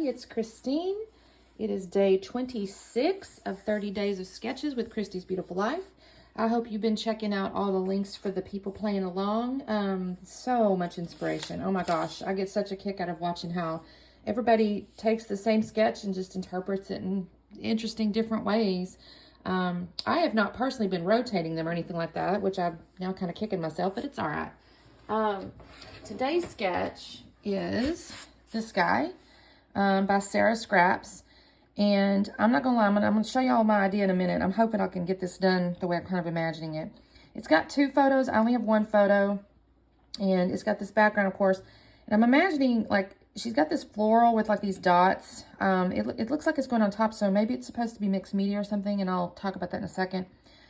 it's Christine. It is day 26 of 30 days of sketches with Christy's Beautiful Life. I hope you've been checking out all the links for the people playing along. So much inspiration. Oh my gosh, I get such a kick out of watching how everybody takes the same sketch and just interprets it in interesting different ways. I have not personally been rotating them or anything like that, which I'm now kind of kicking myself, but it's all right. Today's sketch is this guy by Sarah Scraps. And I'm not gonna lie, I'm gonna show y'all my idea in a minute. I'm hoping I can get this done the way I'm kind of imagining it. It's got 2 photos. I only have 1 photo. And it's got this background, of course. And I'm imagining, like, she's got this floral with, like, these dots. It looks like it's going on top, so maybe it's supposed to be mixed media or something, and I'll talk about that in a second.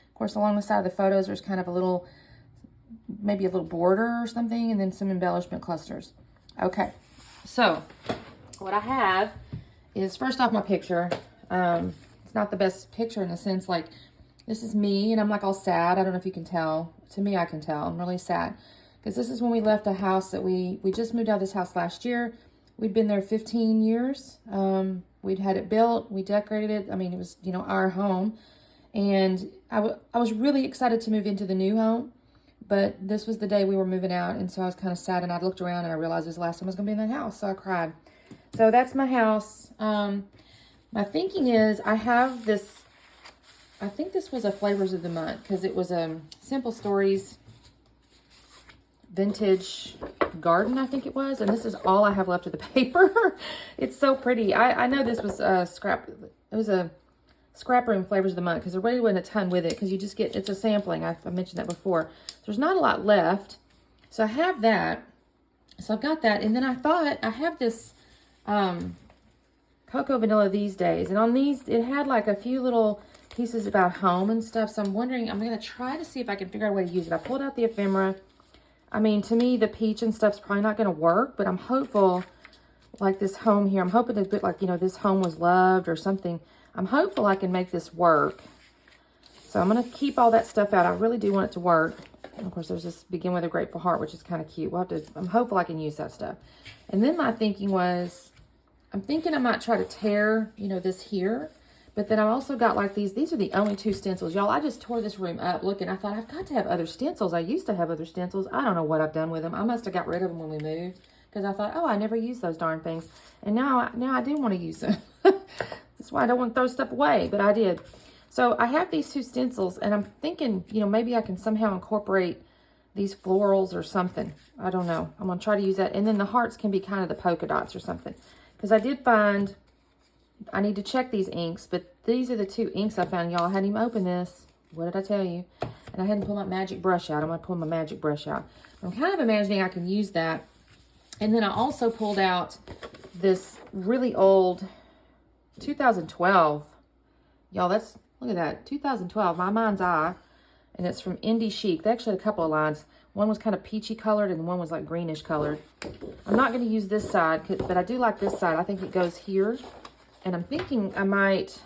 Of course, along the side of the photos, there's kind of a little, maybe a little border or something, and then some embellishment clusters. Okay, so what I have is, first off, my picture. It's not the best picture in the sense, like, this is me, and I'm, like, all sad. I don't know if you can tell. To me, I can tell. I'm really sad. Because this is when we left a house that we just moved out of this house last year. We'd been there 15 years. We'd had it built. We decorated it. I mean, it was, you know, our home. And I was really excited to move into the new home. But this was the day we were moving out. And so I was kind of sad. And I looked around and I realized it was the last time I was going to be in that house. So I cried. So that's my house. My thinking is I have this, I think this was a Flavors of the Month. Because it was a Simple Stories vintage garden, I think it was, and this is all I have left of the paper. It's so pretty. I know this was a scrap. It was a scrap room Flavors of the Month because there really wasn't a ton with it because you just get, it's a sampling. I mentioned that before. There's not a lot left, so I have that. So I've got that, and then I thought I have this Cocoa Vanilla These Days, and on these it had like a few little pieces about home and stuff. So I'm wondering, I'm gonna try to see if I can figure out a way to use it. I pulled out the ephemera. I mean, to me, the peach and stuff's probably not going to work, but I'm hopeful, like this home here, I'm hoping to put, like, you know, this home was loved or something. I'm hopeful I can make this work. So I'm going to keep all that stuff out. I really do want it to work. And of course, there's this Begin with a Grateful Heart, which is kind of cute. We'll have to, I'm hopeful I can use that stuff. And then my thinking was, I'm thinking I might try to tear, you know, this here. But then I've also got like these are the only 2 stencils. Y'all, I just tore this room up looking. I thought, I've got to have other stencils. I used to have other stencils. I don't know what I've done with them. I must have got rid of them when we moved. Because I thought, oh, I never used those darn things. And now I do want to use them. That's why I don't want to throw stuff away. But I did. So I have these 2 stencils. And I'm thinking, you know, maybe I can somehow incorporate these florals or something. I don't know. I'm going to try to use that. And then the hearts can be kind of the polka dots or something. Because I did find, I need to check these inks, but these are the 2 inks I found, y'all. I hadn't even opened this. What did I tell you? And I hadn't pulled my magic brush out. I'm going to pull my magic brush out. I'm kind of imagining I can use that. And then I also pulled out this really old 2012. Y'all, that's, look at that, 2012, my mind's eye. And it's from Indie Chic. They actually had a couple of lines. One was kind of peachy colored and one was like greenish colored. I'm not going to use this side, but I do like this side. I think it goes here. And I'm thinking I might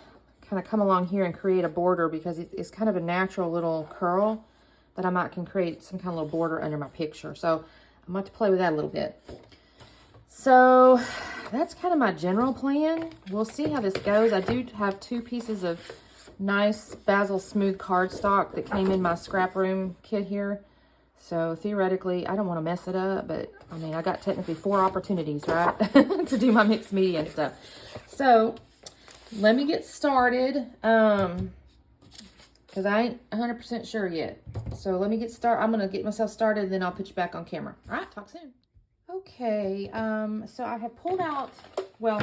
kind of come along here and create a border because it's kind of a natural little curl that I might can create some kind of little border under my picture. So I'm going to play with that a little bit. So that's kind of my general plan. We'll see how this goes. I do have 2 pieces of nice Basil Smooth cardstock that came in my scrap room kit here. So theoretically, I don't want to mess it up, but I mean, I got technically 4 opportunities, right, to do my mixed media and stuff. So let me get started, because I ain't 100% sure yet. So let me get started. I'm going to get myself started, and then I'll put you back on camera. All right, talk soon. Okay, so I have pulled out, well,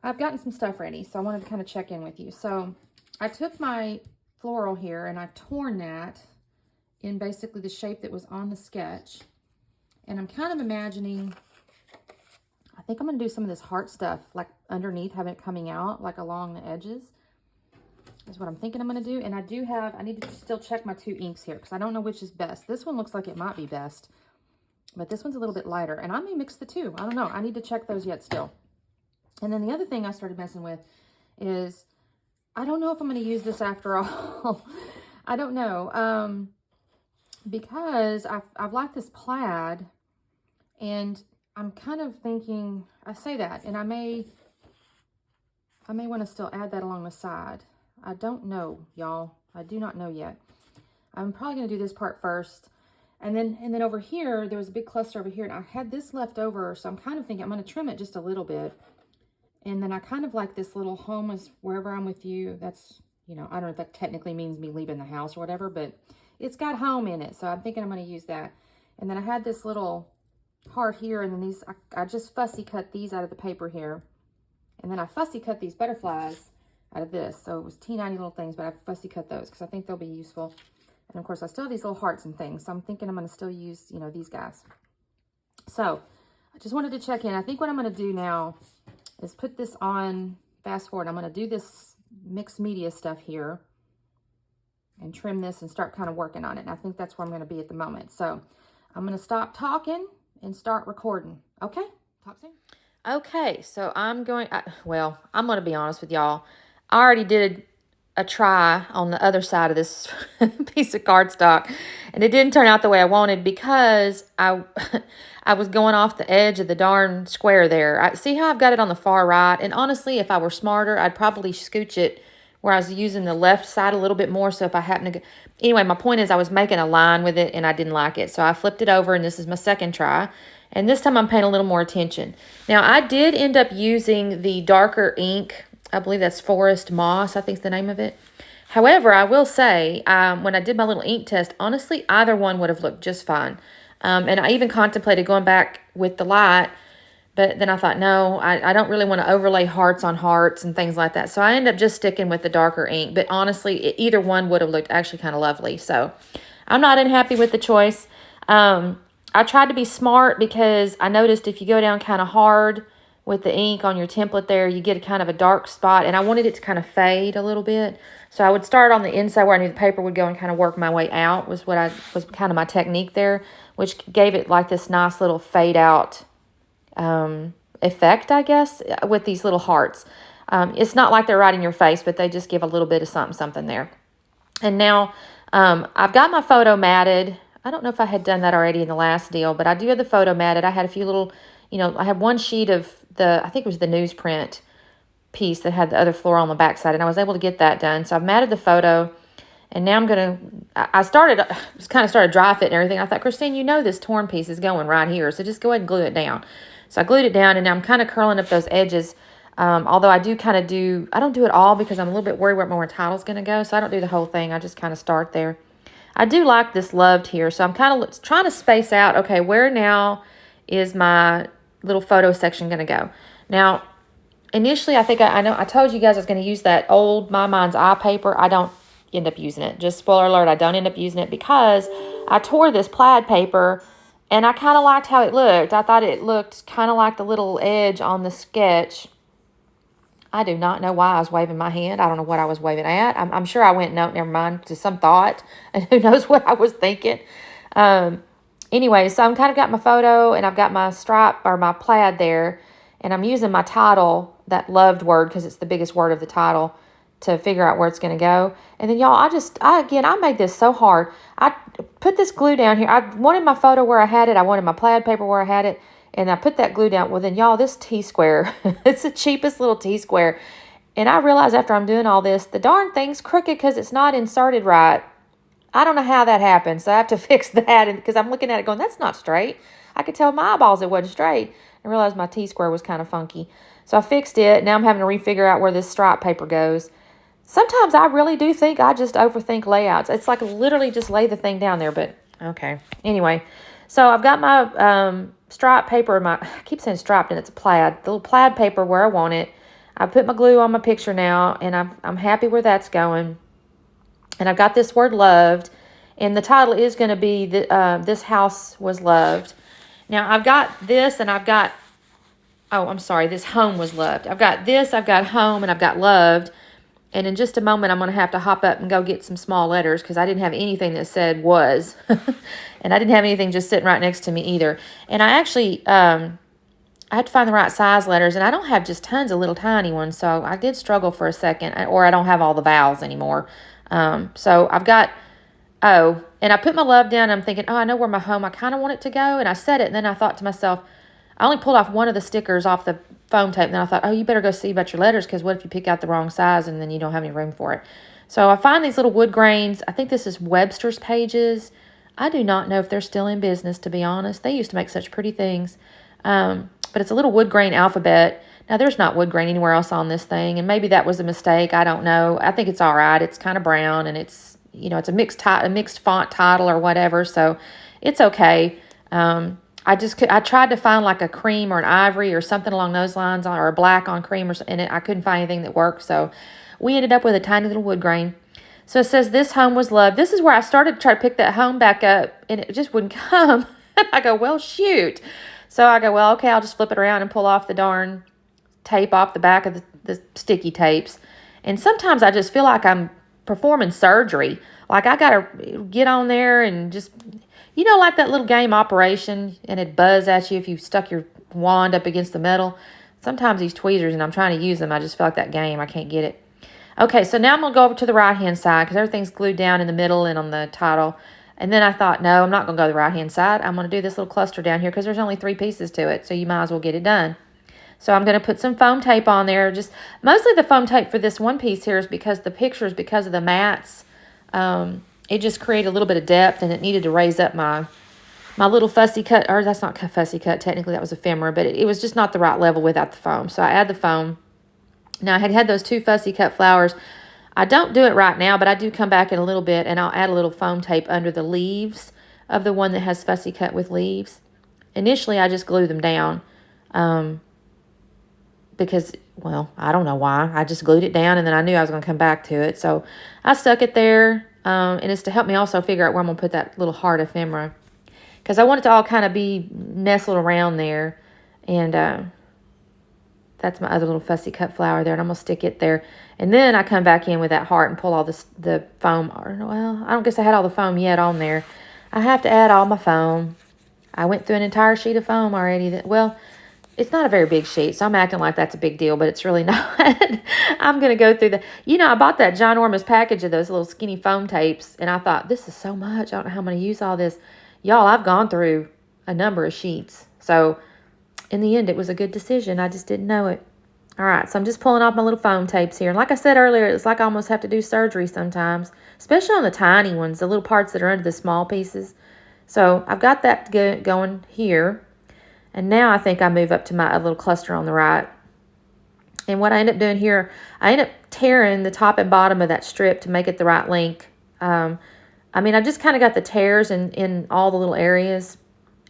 I've gotten some stuff ready, so I wanted to kind of check in with you. So I took my floral here, and I've torn that in basically the shape that was on the sketch. And I'm kind of imagining, I think I'm going to do some of this heart stuff, like underneath, having it coming out, like along the edges. Is what I'm thinking I'm going to do. And I need to still check my 2 inks here, because I don't know which is best. This one looks like it might be best, but this one's a little bit lighter. And I may mix the 2. I don't know. I need to check those yet still. And then the other thing I started messing with is, I don't know if I'm going to use this after all. I don't know. Because I've liked this plaid, and I'm kind of thinking, I say that, and I may want to still add that along the side. I don't know, y'all. I do not know yet. I'm probably going to do this part first. And then over here, there was a big cluster over here, and I had this left over, so I'm kind of thinking I'm going to trim it just a little bit. And then I kind of like this little home is wherever I'm with you. That's, you know, I don't know if that technically means me leaving the house or whatever, but it's got home in it. So I'm thinking I'm going to use that. And then I had this little heart here, and then these, I just fussy cut these out of the paper here. And then I fussy cut these butterflies out of this. So it was teeny little things, but I fussy cut those because I think they'll be useful. And of course, I still have these little hearts and things. So I'm thinking I'm going to still use, you know, these guys. So I just wanted to check in. I think what I'm going to do now is put this on, fast forward. I'm going to do this mixed media stuff here and trim this and start kind of working on it. And I think that's where I'm going to be at the moment. So I'm going to stop talking and start recording. Okay? Talk soon. Okay, so I'm going to be honest with y'all. I already did a try on the other side of this piece of cardstock, and it didn't turn out the way I wanted because I was going off the edge of the darn square there. See how I've got it on the far right? And honestly, if I were smarter, I'd probably scooch it where I was using the left side a little bit more. So if I happen to anyway, my point is I was making a line with it and I didn't like it. So I flipped it over, and this is my second try. And this time I'm paying a little more attention. Now, I did end up using the darker ink. I believe that's Forest Moss, I think is the name of it. However, I will say, when I did my little ink test, honestly, either one would have looked just fine. And I even contemplated going back with the light, but then I thought, no, I don't really want to overlay hearts on hearts and things like that. So I ended up just sticking with the darker ink. But honestly, either one would have looked actually kind of lovely. So I'm not unhappy with the choice. I tried to be smart because I noticed if you go down kind of hard with the ink on your template there, you get a kind of a dark spot, and I wanted it to kind of fade a little bit. So I would start on the inside where I knew the paper would go and kind of work my way out was kind of my technique there, which gave it like this nice little fade out effect, I guess, with these little hearts. It's not like they're right in your face, but they just give a little bit of something there. And now I've got my photo matted. I don't know if I had done that already in the last deal, but I do have the photo matted. I had a few little, I had one sheet of I think it was the newsprint piece that had the other floral on the backside, and I was able to get that done. So I've matted the photo, and now I'm going to, I started dry fit and everything. I thought, Christine, this torn piece is going right here, so just go ahead and glue it down. So I glued it down, and now I'm kind of curling up those edges. Although I do I don't do it all because I'm a little bit worried where my title's going to go, so I don't do the whole thing. I just kind of start there. I do like this loved here, so I'm kind of trying to space out, okay, where now is my little photo section going to go? Now, initially, I think I told you guys I was going to use that old My Mind's Eye paper. I don't end up using it. Just spoiler alert, I don't end up using it because I tore this plaid paper, and I kind of liked how it looked. I thought it looked kind of like the little edge on the sketch. I do not know why I was waving my hand. I don't know what I was waving at. I'm sure I went, no, never mind, to some thought. And who knows what I was thinking. Anyway, so I'm kind of got my photo, and I've got my stripe or my plaid there. And I'm using my title, that loved word, because it's the biggest word of the title, to figure out where it's going to go. And then, y'all, I made this so hard. I put this glue down here. I wanted my photo where I had it. I wanted my plaid paper where I had it. And I put that glue down. Well, then, y'all, this T-square, it's the cheapest little T-square. And I realized after I'm doing all this, the darn thing's crooked because it's not inserted right. I don't know how that happened, so I have to fix that. Because I'm looking at it going, that's not straight. I could tell with my eyeballs it wasn't straight. I realized my T-square was kind of funky. So I fixed it. Now I'm having to refigure out where this stripe paper goes. Sometimes I really do think I just overthink layouts. It's like literally just lay the thing down there, but okay. Anyway, so I've got my stripe paper, I keep saying striped and it's a plaid, the little plaid paper where I want it. I put my glue on my picture now, and I'm happy where that's going. And I've got this word loved, and the title is going to be This House Was Loved. Now I've got this, and I've got, this home was loved. I've got this, I've got home, and I've got loved. And in just a moment, I'm going to have to hop up and go get some small letters because I didn't have anything that said was. And I didn't have anything just sitting right next to me either. And I actually, I had to find the right size letters. And I don't have just tons of little tiny ones. So I did struggle for a second. Or I don't have all the vowels anymore. So I've got, and I put my love down. And I'm thinking, I know where my home, I kind of want it to go. And I said it. And then I thought to myself, I only pulled off one of the stickers off the foam tape. And then I thought, oh, you better go see about your letters, because what if you pick out the wrong size and then you don't have any room for it? So I find these little wood grains. I think this is Webster's Pages. I do not know if they're still in business, to be honest. They used to make such pretty things. But it's a little wood grain alphabet. Now, there's not wood grain anywhere else on this thing, and maybe that was a mistake. I don't know. I think it's all right. It's kind of brown, and it's, it's a mixed font title or whatever, so it's okay. I tried to find like a cream or an ivory or something along those lines, or a black on cream, and I couldn't find anything that worked, so we ended up with a tiny little wood grain. So it says, this home was loved. This is where I started to try to pick that home back up, and it just wouldn't come. I go, well, shoot. So I go, well, okay, I'll just flip it around and pull off the darn tape off the back of the sticky tapes. And sometimes I just feel like I'm performing surgery. Like I got to get on there and just, like that little game Operation, and it'd buzz at you if you stuck your wand up against the metal. Sometimes these tweezers, and I'm trying to use them, I just feel like that game. I can't get it. Okay, so now I'm going to go over to the right-hand side because everything's glued down in the middle and on the title. And then I thought, no, I'm not going to go to the right-hand side. I'm going to do this little cluster down here because there's only 3 pieces to it, so you might as well get it done. So I'm going to put some foam tape on there. Just mostly the foam tape for this one piece here is because the pictures, because of the mats, it just created a little bit of depth, and it needed to raise up my little fussy cut, or that's not fussy cut, technically that was ephemera, but it was just not the right level without the foam. So I add the foam. Now I had those 2 fussy cut flowers. I don't do it right now, but I do come back in a little bit, and I'll add a little foam tape under the leaves of the one that has fussy cut with leaves. Initially, I just glue them down because, well, I don't know why. I just glued it down, and then I knew I was going to come back to it. So I stuck it there, and it's to help me also figure out where I'm going to put that little heart ephemera, because I want it to all kind of be nestled around there. And that's my other little fussy cut flower there, and I'm going to stick it there. And then I come back in with that heart and pull all the foam. Well, I don't guess I had all the foam yet on there. I have to add all my foam. I went through an entire sheet of foam already. Well, it's not a very big sheet, so I'm acting like that's a big deal, but it's really not. I'm going to go through I bought that ginormous package of those little skinny foam tapes, and I thought, this is so much. I don't know how I'm going to use all this. Y'all, I've gone through a number of sheets. So in the end, it was a good decision. I just didn't know it. All right, so I'm just pulling off my little foam tapes here. And like I said earlier, it's like I almost have to do surgery sometimes, especially on the tiny ones, the little parts that are under the small pieces. So I've got that going here. And now I think I move up to my little cluster on the right. And what I end up doing here, I end up tearing the top and bottom of that strip to make it the right length. I just kind of got the tears in all the little areas.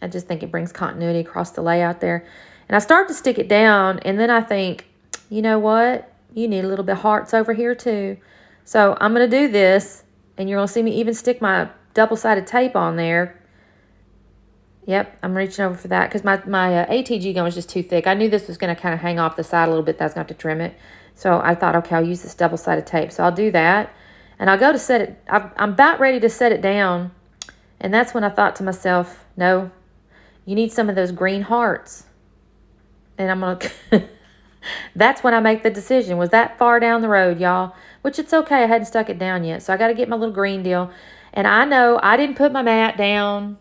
I just think it brings continuity across the layout there. And I start to stick it down, and then I think, you know what? You need a little bit of hearts over here too. So I'm going to do this, and you're going to see me even stick my double-sided tape on there. Yep, I'm reaching over for that because my ATG gun was just too thick. I knew this was going to kind of hang off the side a little bit. That I was going to have to trim it. So I thought, okay, I'll use this double-sided tape. So I'll do that, and I'll go to set it. I'm about ready to set it down, and that's when I thought to myself, no, you need some of those green hearts. And I'm going to... That's when I make the decision. Was that far down the road, y'all? Which it's okay. I hadn't stuck it down yet. So I got to get my little green deal. And I know I didn't put my mat down.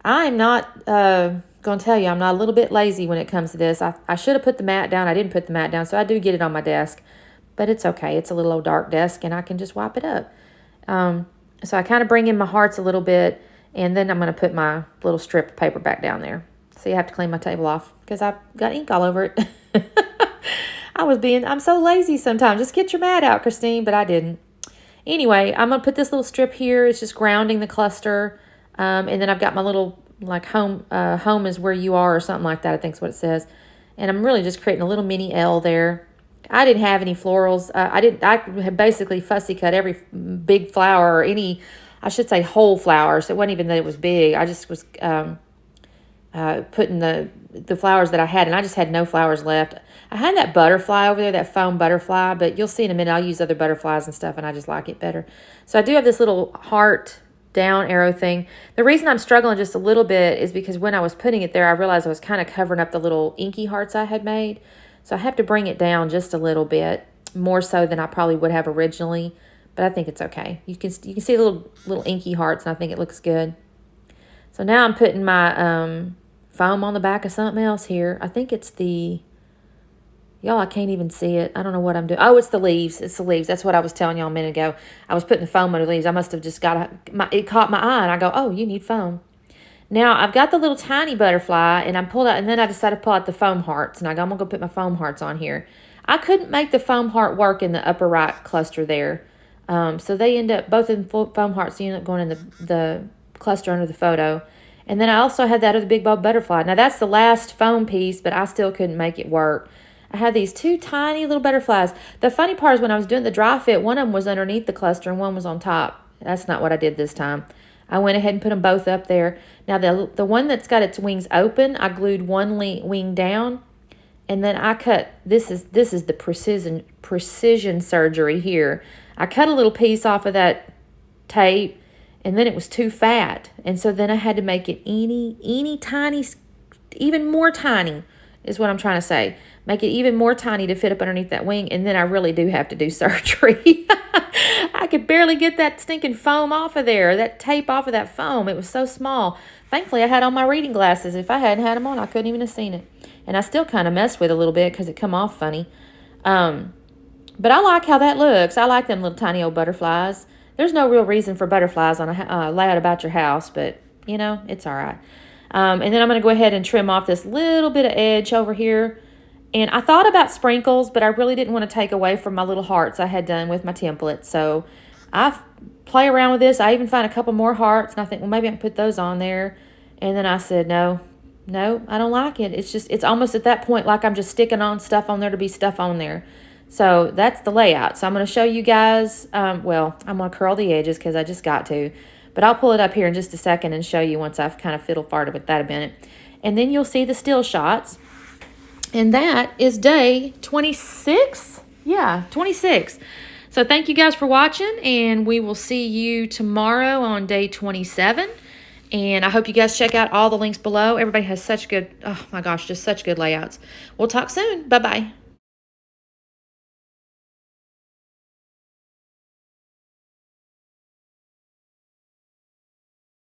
I'm not going to tell you, I'm not a little bit lazy when it comes to this. I should have put the mat down. I didn't put the mat down. So I do get it on my desk. But it's okay. It's a little old dark desk, and I can just wipe it up. So I kind of bring in my hearts a little bit. And then I'm going to put my little strip of paper back down there. So you have to clean my table off because I've got ink all over it. I'm so lazy sometimes. Just get your mat out, Christine, but I didn't. Anyway, I'm going to put this little strip here. It's just grounding the cluster. And then I've got my little, like, home is where you are or something like that, I think is what it says. And I'm really just creating a little mini L there. I didn't have any florals. I had basically fussy cut every big flower or any, I should say whole flower. So it wasn't even that it was big. I just was putting the flowers that I had, and I just had no flowers left. I had that butterfly over there, that foam butterfly, but you'll see in a minute I'll use other butterflies and stuff, and I just like it better. So I do have this little heart down arrow thing. The reason I'm struggling just a little bit is because when I was putting it there, I realized I was kind of covering up the little inky hearts I had made. So I have to bring it down just a little bit, more so than I probably would have originally, but I think it's okay. You can see the little inky hearts, and I think it looks good. So now I'm putting my foam on the back of something else here. I think it's the... Y'all, I can't even see it. I don't know what I'm doing. Oh, it's the leaves. It's the leaves. That's what I was telling y'all a minute ago. I was putting the foam under the leaves. I must have just got it caught my eye, and I go, oh, you need foam. Now, I've got the little tiny butterfly, and I'm pulled out, and then I decided to pull out the foam hearts, and I go, I'm going to go put my foam hearts on here. I couldn't make the foam heart work in the upper right cluster there. So they end up, both in foam hearts, they end up going in the cluster under the photo. And then I also had that other big bulb butterfly. Now, that's the last foam piece, but I still couldn't make it work. I had these two tiny little butterflies. The funny part is when I was doing the dry fit, one of them was underneath the cluster and one was on top. That's not what I did this time. I went ahead and put them both up there. Now, the one that's got its wings open, I glued one wing down, and then I cut, this is the precision surgery here. I cut a little piece off of that tape, and then it was too fat. And so then I had to make it eeny tiny, even more tiny is what I'm trying to say. Make it even more tiny to fit up underneath that wing, and then I really do have to do surgery. I could barely get that stinking foam off of there, that tape off of that foam. It was so small. Thankfully, I had on my reading glasses. If I hadn't had them on, I couldn't even have seen it. And I still kind of messed with it a little bit because it come off funny. But I like how that looks. I like them little tiny old butterflies. There's no real reason for butterflies on a layout about your house, but, you know, it's all right. And then I'm going to go ahead and trim off this little bit of edge over here. And I thought about sprinkles, but I really didn't want to take away from my little hearts I had done with my template. So I play around with this. I even find a couple more hearts, and I think, well, maybe I can put those on there. And then I said, no, I don't like it. It's almost at that point like I'm just sticking on stuff on there to be stuff on there. So that's the layout. So I'm going to show you guys, well, I'm going to curl the edges because I just got to. But I'll pull it up here in just a second and show you once I've kind of fiddle-farted with that a minute. And then you'll see the still shots. And that is day 26. Yeah, 26. So thank you guys for watching, and we will see you tomorrow on day 27. And I hope you guys check out all the links below. Everybody has such good, oh my gosh, just such good layouts. We'll talk soon. Bye-bye.